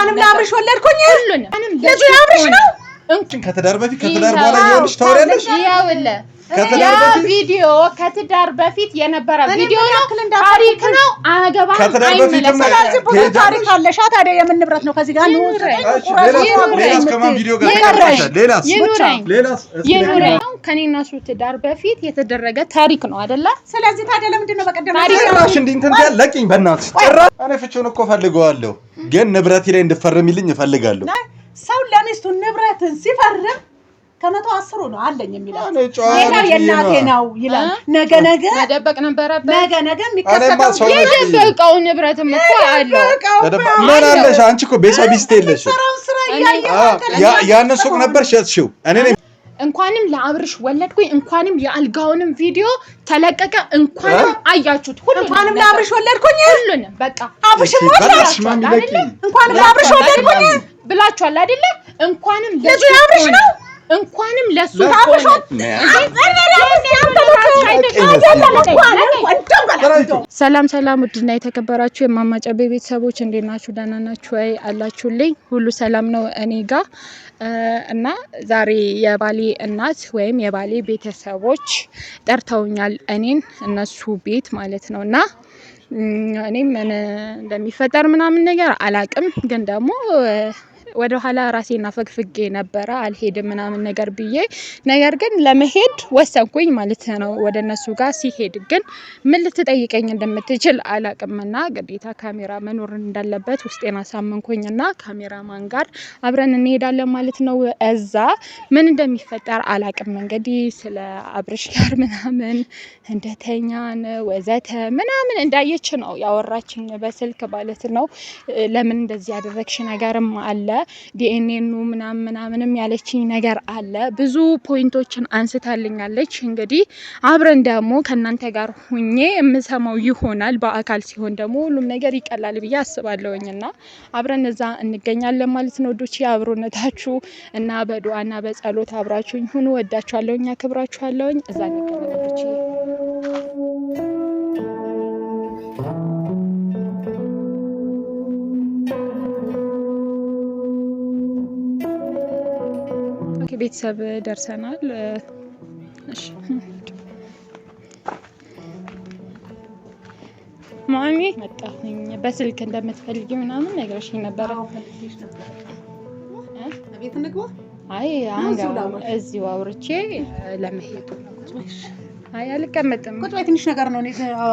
እንኳንም ላብርሽ ወለድኩኝ ሁሉንም ልጅ ያብርሽ ነው ከተዳር በፊት ከተዳር በኋላ ይኸውልሽ ታወሪያለሽ ይኸውልህ ያ ቪዲዮ ከተዳር በፊት የነበረ ቪዲዮ ነው ታሪክ ነው አገባን አይመለስም ስለዚህ ብዙ ታሪክ አለሽ ታዲያ የምን ንብረት ነው ከዚህ ጋር ነው ሌላስ ከማን ቪዲዮ ጋር ተቀጣጣ ሌላስ ከኔና እሱ ትዳር በፊት የተደረገ ታሪክ ነው አይደለ ስለዚህ ታዲያ ለምንድን ነው በቀደም ጭራሽ እንትን ያለቅኝ በእናትሽ ጭራሽ እኔ ፍቹን እኮ ፈልገዋለሁ ግን ንብረቴ ላይ እንድፈርምልኝ እፈልጋለሁ ሰው ለሚስቱ ንብረትን ሲፈርም ከመቶ 10 ነው አለኝ የሚላል ነገር የናቴ ነው ይላል ነገ መደበቅ ነበረበት ነገ የሚከሰተው የደበቀው ንብረትም እኮ አለው ምን አለሽ አንቺ እኮ ቤሳቢስት የለሽ ያን ሱቅ ነበር ሸጥሽው እኔ እንኳንም ለአብርሽ ወለድኩኝ እንኳንም የአልጋውንም ቪዲዮ ተለቀቀ እንኳንም አያችሁት እንኳንም ለአብርሽ ወለድኩኝ ሁሉንም በቃ አብርሽ ወለድኩኝ እንኳንም ለአብርሽ ወለድኩኝ ብላችኋል አይደለ እንኳንም ለሱ አብርሽ ነው እንኳንም ለሱ ሰላም ውድና የተከበራችሁ የማማጨቤ ቤተሰቦች እንዴት ናችሁ ደህና ናችሁ ወይ አላችሁልኝ ሁሉ ሰላም ነው እኔ ጋር እና ዛሬ የባሌ እናት ወይም የባሌ ቤተሰቦች ጠርተውኛል እኔን እነሱ ቤት ማለት ነውና እኔም ምን እንደሚፈጠር ምናምን ነገር አላቅም ግን ደግሞ ወደ ኋላ ራሴና ፈግፍጌ ነበር አልሄድም ምናምን ነገር ብዬ ነገር ግን ለመሄድ ወሰንኩኝ ማለት ነው ወደነሱ ጋር ሲሄድ ግን ምን ልትጠይቀኝ እንደምትችል አላቅምና ግዴታ ካሜራ መኖር እንዳለበት ውስጤና ሳመንኩኝና ካሜራማን ጋር አብረን እንሄዳለን ማለት ነው እዛ ምን እንደሚፈጠር አላቅም እንግዲህ ስለ አብርሽ ጋር ምናምን እንደተኛን ወዘተ ምናምን እንዳየች ነው ያወራችኝ በስልክ ማለት ነው ለምን እንደዚህ ያደረግሽ ነገርም አለ ዲኤንኤኑ ምናምንም ያለችኝ ነገር አለ ብዙ ፖይንቶችን አንስታልኛለች እንግዲህ አብረን ደግሞ ከናንተ ጋር ሆኜ የምሰማው ይሆናል በአካል ሲሆን ደግሞ ሁሉም ነገር ይቀላል ብዬ አስባለሁኝና አብረን እዛ እንገኛለን ማለት ነው ዶቼ አብሮነታችሁ እና በዱአና በጸሎት አብራችሁኝ ሁኑ ወዳችኋለሁኝ አክብራችኋለሁኝ እዛ እንገናኛለን ዶቼ ቤተሰብ ደርሰናል እሺ ማሚ መጣሁኝ በስልክ እንደምትፈልጊ ምናምን ነገርሽኝ ነበር አቤት እንግባ አይ አሁን እዚሁ አውርቼ ለመሄድ አይ አልቀመጥም ቁጭ በይ ትንሽ ነገር ነው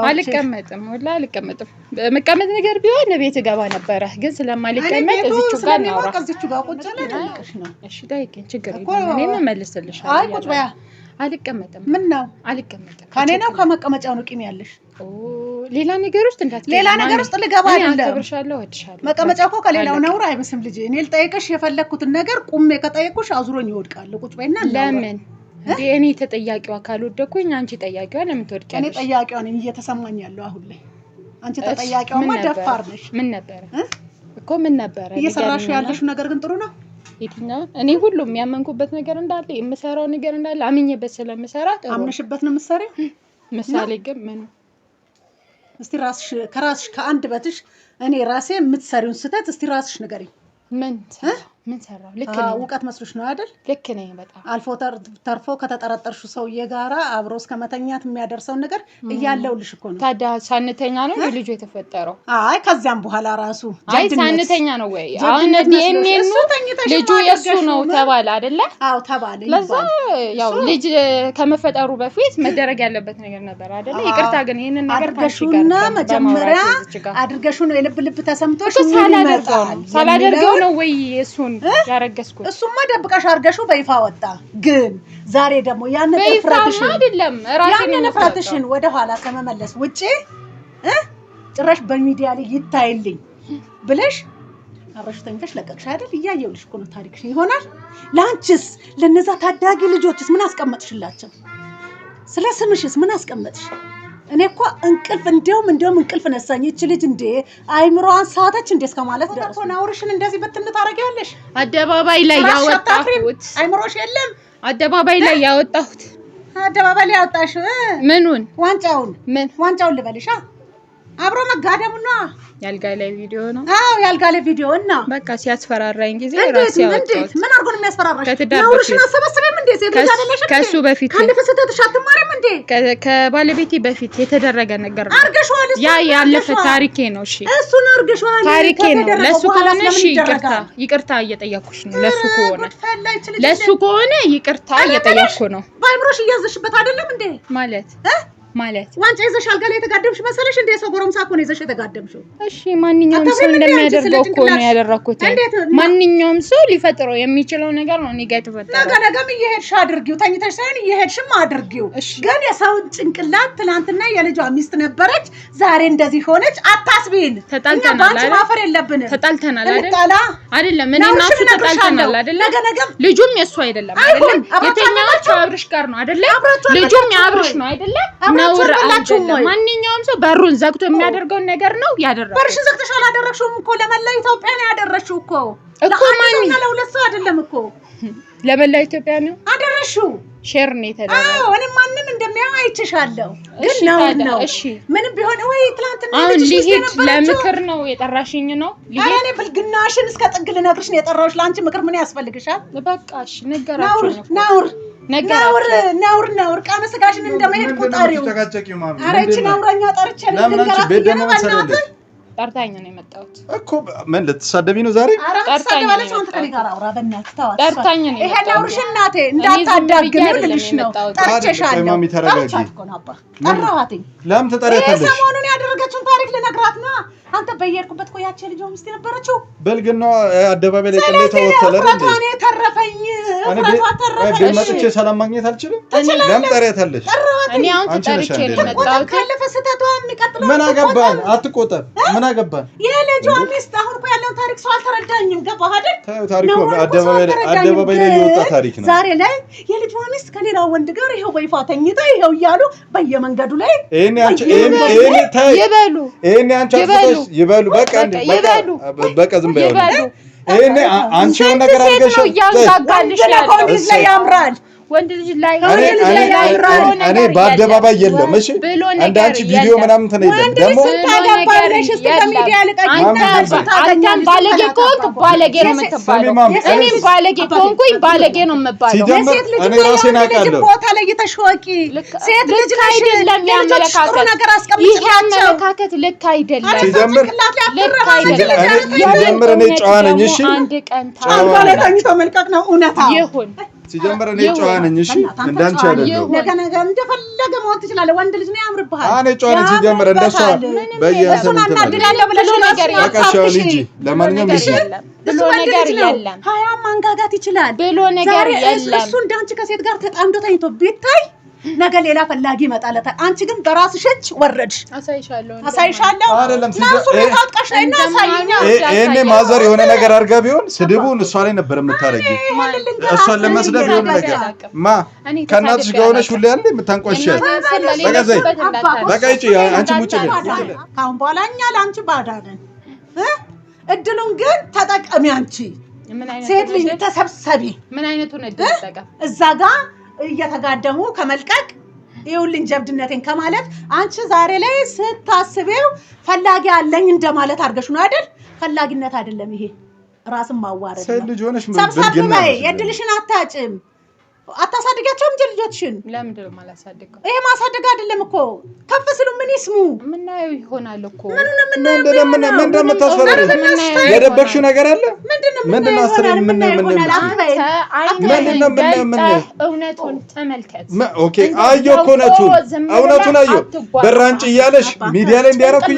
አልቀመጥም ወላ አልቀመጥም መቀመጥ ነገር ቢሆን ቤት ገባ ነበር ግን ስለማልቀመጥ እዚቹ ጋር ነው አውራ እዚቹ ጋር ቁጭ ለልቅሽ ነው እሺ ዳይከን ችግር የለም እኔ መልስልሻለሁ አይ ቁጭ በይ አልቀመጥም ምን ነው አልቀመጥም ከኔ ነው ከመቀመጫው ነው ቂም ያለሽ ሌላ ነገር ውስጥ እንዳትገባ ሌላ ነገር ውስጥ ልገባ አይደለም አብርሻለሁ ወድሻለሁ መቀመጫው እኮ ከሌላው ነውር አይመስም ልጅ እኔ ልጠይቅሽ የፈለኩትን ነገር ቁሜ ከጠየቅኩሽ አዙሮኝ ይወድቃል ቁጭ በይና ለምን እኔ ተጠያቂው አካል ወደኩኝ አንቺ ጠያቂዋ ለምን ትወድቂያለሽ እኔ ጠያቂዋ ነኝ እየተሰማኝ ያለው አሁን ላይ አንቺ ተጠያቂዋማ ደፋር ነሽ ምን ነበር እኮ ምን ነበር እየሰራሽ ያለሽ ነገር ግን ጥሩ ነው የትኛው እኔ ሁሉም ያመንኩበት ነገር እንዳለ የምሰራው ነገር እንዳለ አምኜበት ስለምሰራ አምነሽበት ነው የምትሰሪው ምሳሌ ግን ምን እስቲ ራስሽ ከአንድ በትሽ እኔ ራሴ የምትሰሪውን ስተት እስቲ ራስሽ ንገሪኝ ምን ሰራው ልክ ነው ወቀት መስሎሽ ነው አይደል ልክ ነኝ በጣም አልፎ ተርፎ ከተጠረጠርሽው ሰውዬ ጋራ አብሮ እስከመተኛት የሚያደርሰው ነገር እያለውልሽ እኮ ነው ታዲያ ሳንተኛ ነው ልጁ የተፈጠረው አይ ከዛም በኋላ ራሱ አይ ሳንተኛ ነው ወይ አሁን ዲኤንኤኑ ልጁ የሱ ነው ተባለ አይደለ አው ተባለ ለዛ ያው ልጅ ከመፈጠሩ በፊት መደረግ ያለበት ነገር ነበር አይደለ ይቅርታ ግን ይሄንን ነገር አድርገሽውና መጀመሪያ አድርገሽው ነው የልብ ተሰምቶሽ ሳላደርገው ነው ወይ እሱን ያረገስኩት እሱማ ደብቀሽ አርገሽው በይፋ ወጣ ግን ዛሬ ደግሞ ያን ፍራትሽን አይደለም ራስሽን ፍራትሽን ወደ ኋላ ከመመለስ ውጪ ጭራሽ በሚዲያ ላይ ይታይልኝ ብለሽ አብረሽ ተንከሽ ለቀቅሽ አይደል እያየውልሽ እኮ ነው ታሪክሽ ይሆናል ላንቺስ ለነዛ ታዳጊ ልጆችስ ምን አስቀመጥሽላቸው ስለ ስምሽስ ምን አስቀመጥሽ እኔ እኮ እንቅልፍ እንደውም እንቅልፍ ነሳኝ እቺ ልጅ እንዴ አይምሮዋን ሳተች እንዴ እስከማለት ደረሰ ናውርሽን እንደዚህ በትንት ታረጋለሽ አደባባይ ላይ ያወጣሁት አይምሮሽ የለም አደባባይ ላይ ያወጣሁት አደባባይ ላይ ያወጣሽ ምኑን ዋንጫውን ልበልሻ አብሮ መጋደሙ ነው ያልጋ ላይ ቪዲዮ ነው አዎ ያልጋ ላይ ቪዲዮ ነው በቃ ሲያስፈራራኝ ጊዜ ራስ ያወጣው ምን አርጎ ነው የሚያስፈራራሽ ነውርሽን አሰበሰበም እንዴ ሴት ልጅ አይደለሽ ከሱ በፊት ካለፈ ስተትሽ አትማርም እንዴ ከባለቤቴ በፊት የተደረገ ነገር ነው አርገሽዋል ያ ያለፈ ታሪኬ ነው እሺ እሱን አርገሽዋል ታሪኬ ነው ለሱ ከሆነ እሺ ይቅርታ እየጠየኩሽ ነው ለሱ ከሆነ ይቅርታ እየጠየኩ ነው ባይብሮሽ እያዘሽበት አይደለም እንዴ ማለት ዋንጫ ይዘሽ አልጋ ላይ የተጋደምሽ መሰለሽ እንዴ ሰው ጎረምሳ እኮ ነው ይዘሽ የተጋደምሽው እሺ ማንኛውም ሰው እንደሚያደርገው እኮ ነው ያደረኩት ማንኛውም ሰው ሊፈጥረው የሚችለው ነገር ነው እኔ ጋር የተፈጠረው ነገም እየሄድሽ አድርጊው ተኝተሽ ሳይሆን እየሄድሽም አድርጊው ግን የሰው ጭንቅላት ትናንትና የልጇ ሚስት ነበረች ዛሬ እንደዚህ ሆነች አታስቢን ተጣልተናል አይደል ማፈር የለብንም ተጣልተናል አይደለም እኔ እና እሱ ተጣልተናል አይደለም ልጁም የሱ አይደለም የተኛቸው አብርሽ ጋር ነው አይደለም ልጁም የአብርሽ ነው አይደለም ማንኛውም ሰው በሩን ዘግቶ የሚያደርገውን ነገር ነው ያደረገው በርሽን ዘግተሽ አላደረግሽውም እኮ ለመላው ኢትዮጵያ ነው ያደረግሽው እኮ ለሁለት ሰው አይደለም እኮ ለመላው ኢትዮጵያ ነው አደረግሽው ሼር ነው የተደረገው አዎ እኔ ማንንም እንደሚያው አይችሻለሁ ግን ነው እሺ ምንም ቢሆን ወይ ትላንትና ልጅ ለምክር ነው የጠራሽኝ ነው እኔ ብልግናሽን እስከ ጥግ ልነግርሽ ነው የጠራሁሽ ለአንቺ ምክር ምን ያስፈልግሻል በቃሽ ነገራችሁ ነውር ቃነ ስጋሽን እንደመሄድ ቁጣሪው አረች ነውረኛ ጠርቼ ጠርታኝ ነው የመጣሁት እኮ ምን ልትሳደቢ ነው ዛሬ ጠርታኝ ነው አንተ ጋር አውራ በእናትህ ተዋት ጠርታኝ ነው ይሄ ነውርሽ እናቴ እንዳታዳግም ልልሽ ነው ጠርቼሻለሁ ማሚ ተረጋጊ ጠራኋትኝ ለምን ተጠራታለሽ ሰሞኑን ያደረገችውን ታሪክ ልነግራት ነው አንተ በየርኩበት ቆያቼ ልጅ ሚስት ነበረችው በልግና አደባባይ ላይ ቀለታ ወተለረ እንዴ እኔ ተረፈኝ መጥቼ ሰላም ማግኘት አልችልም ለምን ጠራታለሽ እኔ አሁን ተጠርቼ ነው መጣሁት ካለፈ ስተቷ የሚቀጥለው ምን አገባን አትቆጠብ ምን አገባን የልጇ ሚስት አሁን እኮ ያለው ታሪክ ሰው አልተረዳኝም ገባህ አይደል ታሪኩ አደባባይ ላይ የወጣ ታሪክ ነው ዛሬ ላይ የልጇ ሚስት ከሌላ ወንድ ጋር ይሄው በይፋ ተኝታ ይሄው እያሉ በየመንገዱ ላይ እኔ አንቺ ይበሉ በቃ ዝም በይው እኔ አንቺ የሆነ ነገር አድርገሽ ያምራል ወንድ ልጅ ላይ እኔ በአደባባይ የለም እሺ አንዳንቺ ቪዲዮ ምናምን ተነይደም ደግሞ አንተም ባለጌ ከሆንክ ባለጌ ነው የምትባለው እኔም ባለጌ ከሆንኩኝ ባለጌ ነው የምባለው እኔ ራሴን አውቃለሁ ቦታ ላይ የተሽወቂ ሴት ልጅ አይደለም ያመለካከት ልክ አይደለም ሲጀምር እኔ ጨዋ ነኝ እሺ አንድ ቀን ታውቃለህ መልቀቅ ነው እውነታ ይሁን ሲጀምር እኔ ጨዋ ነኝ እሺ እንዳንቺ አይደለም ነገ እንደፈለገ መሆን ትችላለህ ወንድ ልጅ ነው ያምርብሃል እኔ ጨዋ ነኝ ሲጀምር እንደሷ በየሰም እናድዳለሁ ብለሽ በቃሻው ልጅ ለማንኛውም ልጅ ብሎ ነገር የለም ሀያ ማንጋጋት ይችላል ብሎ ነገር የለም እሱ እንዳንቺ ከሴት ጋር ተጣምዶ ተኝቶ ቢታይ ነገ ሌላ ፈላጊ ይመጣለታል አንቺ ግን በራስሽ እጅ ወረድሽ አሳይሻለሁ አይደለም እኔ ማዘር የሆነ ነገር አድርጋ ቢሆን ስድቡን እሷ ላይ ነበር የምታረጊው እሷን ለመስደብ የሆነ ነገር ከእናትሽ ጋር ሆነሽ ሁሌ ያለ የምታንቆሽሽ በቃ ይጪ አንቺ ሙጭ ካሁን በኋላ እኛ ለአንቺ ባዳ ነን እድሉን ግን ተጠቀሚ አንቺ ሴት ልጅ ተሰብሰቢ ምን አይነቱን እድል ተጠቀም እዛ ጋር እየተጋደሙ ከመልቀቅ ይውልኝ ጀብድነቴን ከማለት አንቺ ዛሬ ላይ ስታስበው ፈላጊ አለኝ እንደማለት አድርገሽ ነው አይደል ፈላጊነት አይደለም ይሄ ራስን ማዋረድ ነው ሴት ልጅ ሆነሽ ሰብሰብ የድልሽን አታጭም አታሳድጋቸውም ልጆችሽን ለምንድን ነው ማላሳድገው ይሄ ማሳደግ አይደለም እኮ ከፍ ሲሉ ምን ይስሙ ምናየው ይሆናል እኮ ምን እንደምታስፈራሪ የደበቅሽው ነገር አለ ምንድን አስረን ምን እውነቱን ተመልከት ኦኬ አዮ እኮ እውነቱን አዮ በራንጭ እያለሽ ሚዲያ ላይ እንዲያረኩኝ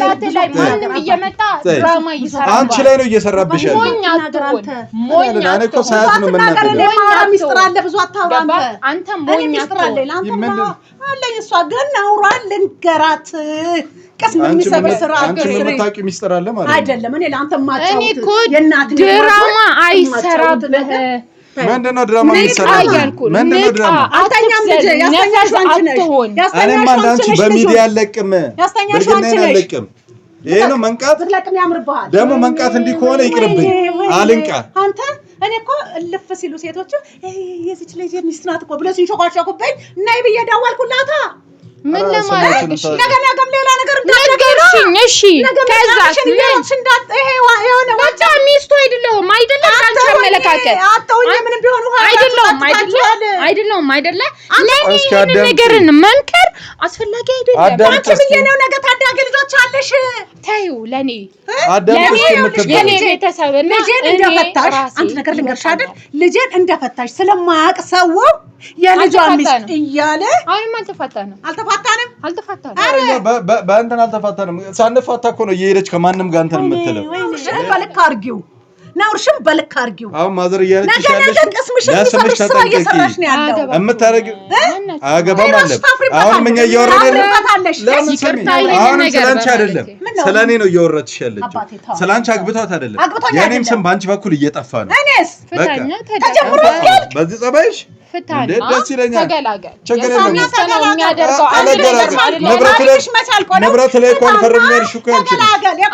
ማንም እየመጣ ድራማ ይሰራል አንቺ ላይ ነው እየሰራብሽ ያለው ሞኝ አትሆን ሞኝ እኔ እኮ ሰዓት ነው የምናገረው ሚስጥር አለ ብዙ አታውራ አንተ ሞኝ አትሆን አለኝ እሷ ግን አውራን ልንገራት ቀስም የሚሰበስራ አንቺ የምታውቂው ሚስጥር አለ ማለት አይደለም እኔ ለአንተ ማጣው እኔ እኮ ድራማ አይሰራብህ ምንድነው ድራማ የሚሰራብህ ምንድነው ድራማ አታኛም ልጅ ያስተኛሽ አንቺ ነሽ እኔም አንቺ በሚዲያ አለቅም ብልግና አለቅም ይሄ ነው መንቃት ስለቅም ያምርብሃል ደግሞ መንቃት እንዲህ ከሆነ ይቅርብኝ አልንቃ አንተ እኔ እኮ እልፍ ሲሉ ሴቶች የዚች ልጅ ሚስት ናት እኮ ብለው ሲንሾካሾኩብኝ ነይ ብዬ ደወልኩላታ ምን ለማድረግ እሺ ነገም ሌላ ነገር ነገርሽኝ እሺ ከዛስ ይሄ የሆነ ወጣ ሚስቱ አይደለም አንቺ አመለካከት አጣውኝ ምንም ቢሆን አይደለም ለኔ ነገርን መምከር አስፈላጊ አይደለም አንቺ ብየነው ነገ ታዳጊ ልጆች አለሽ ታዩ ለኔ የኔ ቤተሰብና ልጄን እንደፈታሽ አንተ ነገር ልንገርሽ አይደል ልጄን እንደፈታሽ ስለማያውቅ ሰው የልጇ ሚስት እያለ አሁንም አልተፋታንም በእንትን አልተፋታንም ሳንፋታ እኮ ነው እየሄደች ከማንም ጋር እንትን የምትለው በልክ አድርጊው ናውርሽም በልክ አድርጊው አሁን ማዘር እያለች ያለሽ ለስምሽ ተጠንቀቂ እምታረጊው አገባም አለ አሁን ምን እያወረደ አሁን ስለአንቺ አይደለም ስለኔ ነው እያወረድሽ ያለችው ስለአንቺ አግብቷት አይደለም የኔም ስም ባንቺ በኩል እየጠፋ ነው እኔስ ፍታኛ ተጀምሮ በዚህ ጸባይሽ ፍታኛ ደስ ይለኛል ተገላገል ችግር የለም የሚያደርገው ንብረት ላይ ኮንፈርም ያልሽው እኮ አንቺ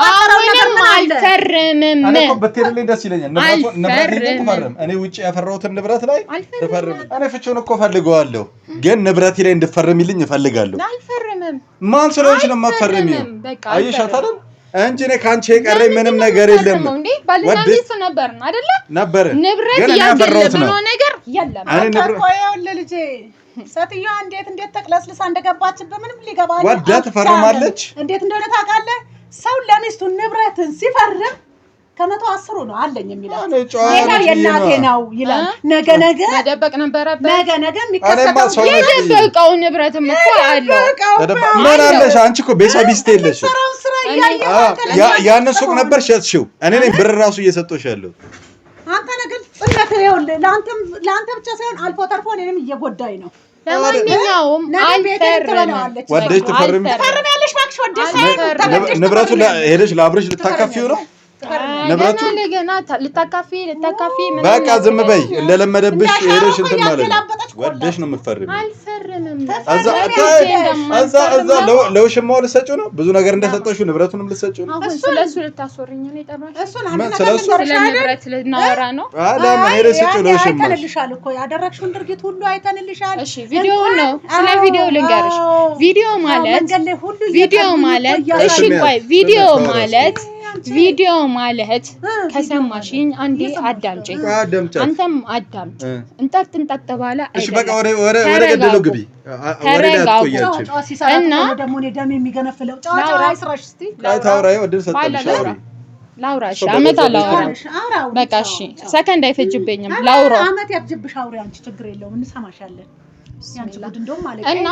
አሁንም አልፈርምም እኔ እኮ በትልልኝ ደስ ይለኛል ንብረት ተፈርም እኔ ውጪ ያፈራሁትን ንብረት ላይ ተፈርም እኔ ፍቹን እኮ ፈልገዋለሁ ግን ንብረቴ ላይ እንድፈርምልኝ እፈልጋለሁ አልፈርምም ማን ስለሆንሽ ነው የማትፈርሚው አይሽ አታለም እንጂ እኔ ካንቺ የቀረኝ ምንም ነገር የለም እንዴ ባልና ሚስት ነበርን አይደለ ነበር ንብረት ያገለብነው ነገር የለም አታቆየው ለልጄ ሰትየዋ እንዴት ተቅለስልሳ እንደገባችበት ምንም ሊገባኝ ወዳ ትፈርማለች እንዴት እንደሆነ ታውቃለህ ሰው ለሚስቱ ንብረትን ሲፈርም ከመቶ 10 ነው አለኝ የሚላል ሌላው የእናቴ ነው ይላል ነገ መደበቅ ነበረበት ነገ የሚከሰተው የደበቀው ንብረትም እኮ አለው ምን አለሽ አንቺ እኮ ቤሳቢስት የለሽ ያን ሱቅ ነበር ሸጥሽው እኔ ነኝ ብር ራሱ እየሰጠሁሽ ያለው አንተ ነገር ጽነት ይኸውልህ ለአንተ ብቻ ሳይሆን አልፎ ተርፎ እኔንም እየጎዳኝ ነው ለማንኛውም ወደሽ ትፈርሚያለሽ እባክሽ ወደሽ ሳይሆን ንብረቱ ሄደሽ ለአብርሽ ልታካፊው ነው ንብረቱ ለገና ልታካፊ በቃ ዝም በይ እንደለመደብሽ ሄደሽ እንትን ማለት ነው ወደሽ ነው የምትፈርሚው አልፈርምም እዛ ለውሽማው ልትሰጪው ነው ብዙ ነገር እንደሰጠሽው ንብረቱንም ልትሰጪው ነው ስለሱ ልታስወርኝ ነው የጠራሽ እሱን ስለሱ ንብረት ልናወራ ነው ለምን ሄደሽ ሰጪው ለውሽማው አይተንልሻል እኮ ያደረግሽውን ድርጊት ሁሉ አይተንልሻል እሺ ቪዲዮ ነው ስለ ቪዲዮ ልንገርሽ ቪዲዮ ማለት እሺ ቆይ ቪዲዮ ማለት ከሰማሽኝ አንዴ አዳምጪኝ አንተም አዳምጥ እንጠጥ ባለ እሺ በቃ ወሬ ገደለው ግቢ ወሬ ዳትቆያችሁ እና ደግሞ እኔ ደም የሚገነፍለው ጫጫ አይስራሽ እስቲ ታውራይ ወደል ሰጥልሽ ላውራሽ አመት አላውራ በቃ እሺ ሰከንድ አይፈጅብኝም ላውራ አመት ያፍጅብሽ አውሪ አንቺ ችግር የለውም እንሰማሻለን እና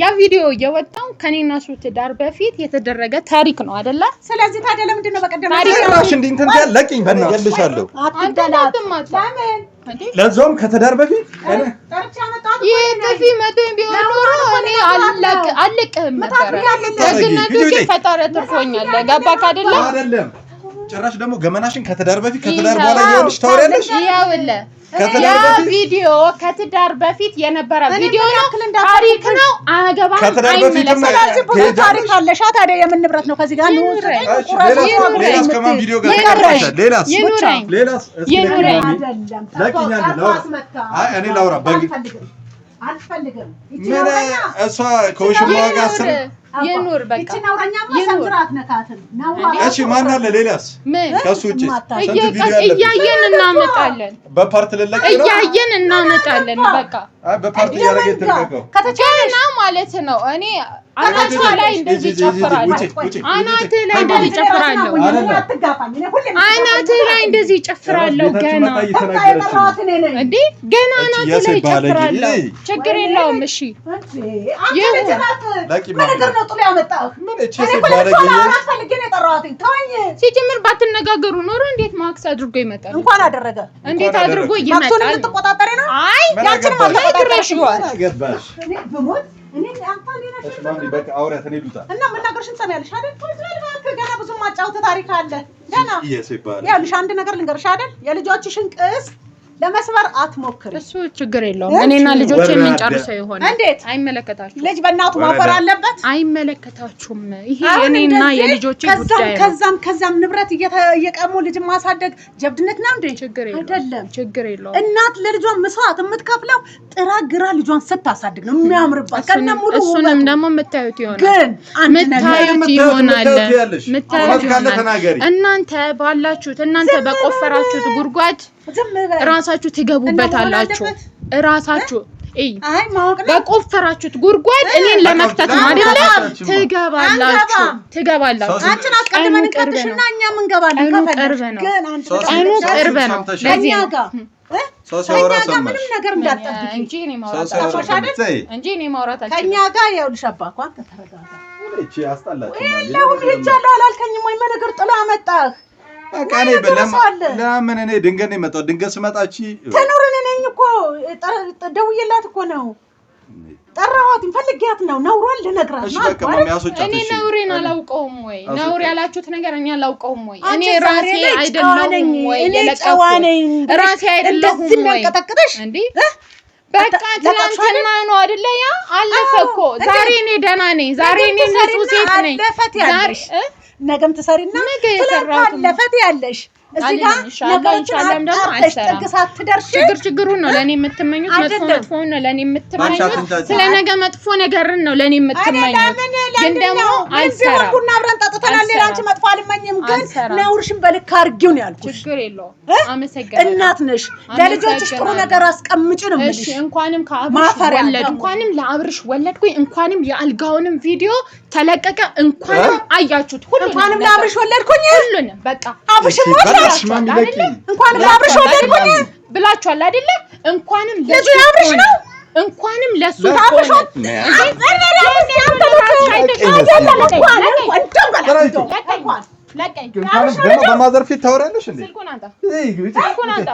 ያ ቪዲዮ የወጣው ከኔና እሱ ትዳር በፊት የተደረገ ታሪክ ነው አይደለ ስለዚህ ታዲያ ለምንድን ነው በቀደም ታሪክሽ እንትን ያለቅኝ በእናትሽ አትደላትም ለዛውም ከትዳር በፊት ይሄ መቶኝ ቢሆን ኖሮ እኔ አልለቅህም ነበር ደግነቱ ፈጣሪ ትርፎኛል ገባክ አይደለም ጭራሽ ደግሞ ገመናሽን ከትዳር በፊት ከትዳር በኋላ ይኸውልሽ ታወሪያለሽ ይኸውልህ ያ ቪዲዮ ከትዳር በፊት የነበረ ቪዲዮ ነው ታሪክ ነው አገባም አይመለስም ስለዚህ ብዙ ታሪክ አለሽ ታዲያ የምን ንብረት ነው ከዚህ ጋር ነው ሌላስ ከማን ቪዲዮ ጋር ሌላስ ይኑረኝ አይ እኔ ላውራ አልፈልግም ምን እሷ ከውሽማዋ ጋር ስር የኑር በቃ እቺ ናውራኛማ ሰንዝራት ነካትን ነው እሺ ማን አለ ሌላስ ከሱ ውጪ እያየን እናመጣለን በፓርት ለለቅ ነው እያየን እናመጣለን በቃ አይ በፓርት ያረገ ተደረገው ከተቻለና ማለት ነው እኔ አናት ላይ እንደዚህ ጨፍራለሁ አናት ላይ እንደዚህ ጨፍራለሁ አናት ላይ እንደዚህ ጨፍራለሁ ገና እንዴ ገና አናት ላይ ጨፍራለሁ ችግር የለውም እሺ ነገር ነው ጥሎ ያመጣው ምን እቺ ሲባለኝ አስፈልጌ ነው የጠራሁት ተወኝ ሲጀምር ባትነጋገሩ ኖሮ እንዴት ማክስ አድርጎ ይመጣል እንኳን አደረገ እንዴት አድርጎ ይመጣል ማክሱን ልትቆጣጠሪ ነው አይ ያችን ማድረግሽ አገባሽ እኔ በሞት እኔ አንተ ነሽ ማሚ በቃ አውሪያት እኔ ሉታ እና መናገርሽን ሰማያለሽ አይደል ገና ብዙ ማጫወት ታሪክ አለ ገና ይሄ ሲባል ያልሽ አንድ ነገር ልንገርሽ አይደል የልጆችሽን ቅስ ለመስበር አትሞክሪ። እሱ ችግር የለውም። እኔና ልጆቼ የምንጨርሰው ይሆናል። እንዴት አይመለከታችሁም። ልጅ በእናቱ ማፈር አለበት። አይመለከታችሁም። ይሄ እኔና የልጆቼ ጉዳይ ነው። ከዛም ንብረት እየቀሙ ልጅ ማሳደግ ጀብድነት ነው እንዴ? ችግር አይደለም። ችግር የለውም። እናት ለልጇን መስዋዕት የምትከፍለው ጥራ ግራ ልጇን ስታሳድግ ነው የሚያምርባት። ከነ ሙሉ እሱንም ደግሞ የምታዩት ይሆናል። ግን የምታዩት ይሆናል። እናንተ ባላችሁት እናንተ በቆፈራችሁት ጉድጓድ ራሳችሁ ትገቡበታላችሁ። ራሳችሁ በቆፈራችሁት ጉድጓድ እኔን ለመክተት ነው አይደለ? ትገባላችሁ። አንቺን አስቀድመን እንከትሽና እኛም እንገባለን። ቀኑ ቅርብ ነው። ለዚህ ምንም ነገር እንዳትጠብቂ እንጂ እኔ ማውራት ከእኛ ጋር ይኸውልሽ አባኳ ከተረጋጋ ለሁሉ ይቻላል አላልከኝም ወይ? ነገር ጥሎ አመጣህ። አቃኔ ለምን እኔ ድንገት ነው የመጣው። ድንገት ስመጣች ተኖረን ነኝ እኮ ደውዬላት እኮ ነው ጠራኋት። ፈልጊያት ነው ነውሯን ልነግራት ነው። እኔ ነውሬን አላውቀውም ወይ? ነውር ያላችሁት ነገር እኛ አላውቀውም ወይ? እኔ ራሴ አይደለሁም ወይ? ራሴ አይደለሁም ወይ? እንዴ በቃ ትናንትና ነው አይደለ? ያ አለፈ እኮ። ዛሬ እኔ ደህና ነኝ። ዛሬ እኔ ንጹህ ሴት ነኝ። ነገም ትሰሪና አለፈት ያለሽ እዚህ ጋር ነገሮችን አጥተሽ ትደርሺ። ችግሩን ነው ለኔ የምትመኙት። መጥፎውን ነው ለኔ የምትመኙት። ስለ ነገ መጥፎ ነገርን ነው ለኔ የምትመኙት። ግን ደግሞ አይሰራም። ቡና አብረን ጠጥተናል። ሌላ አንቺ መጥፎ አልመኝም። ግን ነውርሽን በልክ አድርጊው ነው ያልኩሽ። ችግር የለውም። አመሰግናለሁ። እናት ነሽ። ለልጆችሽ ጥሩ ነገር አስቀምጪ ነው የምልሽ። እሺ እንኳንም ከአብርሽ ወለድ እንኳንም ለአብርሽ ወለድኩኝ። እንኳንም የአልጋውንም ቪዲዮ ተለቀቀ። እንኳንም አያችሁት። እንኳንም ለአብርሽ ወለድኩኝ። ሁሉንም በቃ አብርሽ እንኳንም ለአብርሽ ወለድኩኝ ብላችኋል አይደለ? እንኳንም ለሱ አብርሽ ነው። እንኳንም ለሱ አብርሽ በማዘር ፊት ታወራለሽ እንዴ? ስልኩን አንተ